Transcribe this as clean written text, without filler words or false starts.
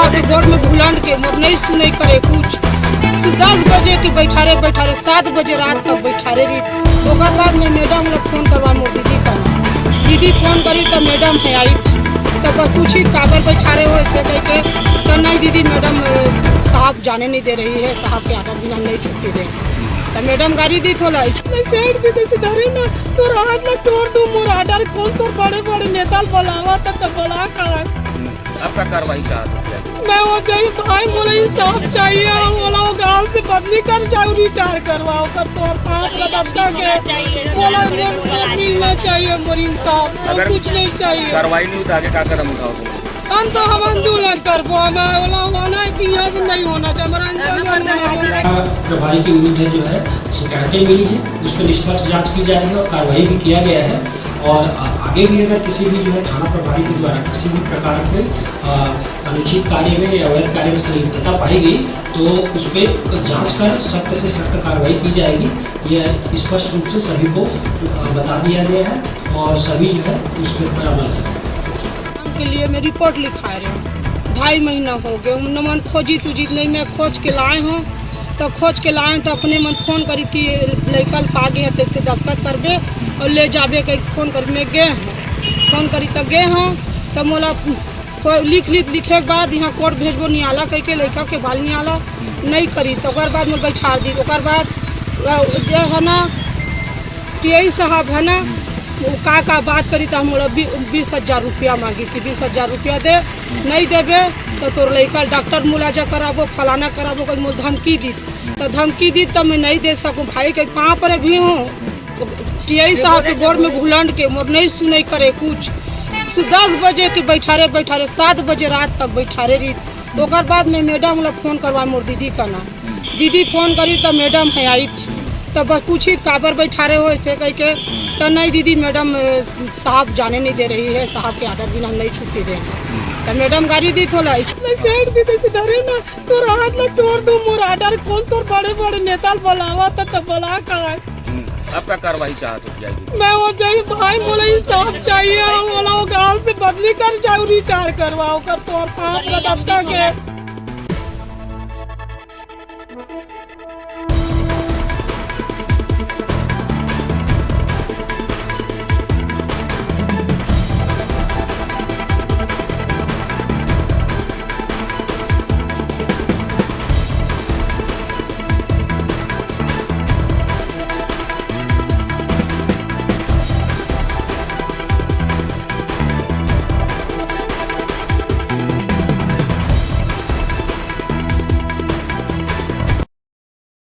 साहब घर में घुलंड के मोर नहीं सुने करे कुछ 10 बजे के बैठारे 7 बजे रात तक बैठारे रही। ओकर बाद में मैडम लोग फोन करवा मोर दीदी का दीदी फोन करी तो मैडम है आई तब पूछी काबर बैठारे हो ऐसे कह के तो नहीं दीदी मैडम साहब जाने नहीं दे रही है, साहब के आदत भी हम नहीं छुट्टी दे तो मैडम गाड़ी दी थोड़ा सेठ भी देखे डरे ना तो राहत लग तोड़ दूं मोर आर्डर कौन तो बड़े बड़े नेता बुलावा तब बुला कर आपका कार्रवाई चाहते हैं? मैं वो चाहिए भाई बोले इंसाफ चाहिए बोला वो गाँव से बदली कर जाओ रिटायर करवाओ कर तो और 5 लड़का के बोला मिलना चाहिए मोर इंसाफ और कुछ नहीं चाहिए। कार्रवाई नहीं होता आगे क्या कदम उठाओगे? हम तो हम आंदोलन करबो मैं बोला होना है कि यहाँ से नहीं होना चाहिए हमारा आंदोलन प्रभारी के विरुद्ध जो है शिकायतें मिली हैं उस पर निष्पक्ष जांच की जा रही है और कार्रवाई भी किया गया है। और आगे भी अगर किसी भी जो है थाना प्रभारी के द्वारा किसी भी प्रकार के अनुचित कार्य में या अवैध कार्य में संलिप्तता पाई गई तो उस पर जांच कर सख्त से सख्त कार्रवाई की जाएगी। यह स्पष्ट रूप से सभी को बता दिया गया है और सभी जो है उस पर अमल करें। के लिए मैं रिपोर्ट लिखा रही हूँ 2.5 महीना हो गए न मन खोजी तुजी नहीं मैं खोज के लाए हूँ तो खोज के लाए तो अपने मन फोन करी कि लड़कल पा गए तो इससे दस्तखत करबे और ले जाबे कहीं फोन कर मैं गए हैं फोन करी तो गए हूँ तो मोला लिखे के बाद यहाँ कोर्ट भेजबो नियाला कह के लड़का के बाल नियाला नहीं करी तो बाद में बैठा दी बाद जो है ना टी साहब है ना का बात करी तो हम 20,000 रुपया मांगी कि 20,000 रुपया दे नहीं देवे तो तोर लड़का डॉक्टर मुलाजा कराबो फलाना कराबो कोई मुझे धमकी दी तो मैं नहीं दे सकूँ भाई के पाँव पर भी हूँ टी साहब के घर में घुलंड के मोर नहीं सुने करे कुछ 10 बजे के बैठारे 7 बजे रात तक बैठारे रही। ओकर बाद में मैडम लोग फोन करवा मोर दीदी का दीदी फोन करी तो मैडम है आई तब पूछी काबर बैठारे हो ऐसे कह के तो नहीं दीदी मैडम साहब जाने नहीं दे रही है, साहब के आदत भी हम नहीं छुट्टी देंगे तो मैडम गाड़ी दी थोड़ा सेठ भी देखे डरे ना तो राहत लग तोड़ दूं मोर आर्डर कौन तो बड़े बड़े नेता बुलावा तब बुला कर आपका कार्रवाई चाहते हैं? मैं वो चाहिए भाई बोले इंसाफ चाहिए बोला वो गाँव से बदली कर जाओ रिटायर करवाओ कर तो और 5 लड़का के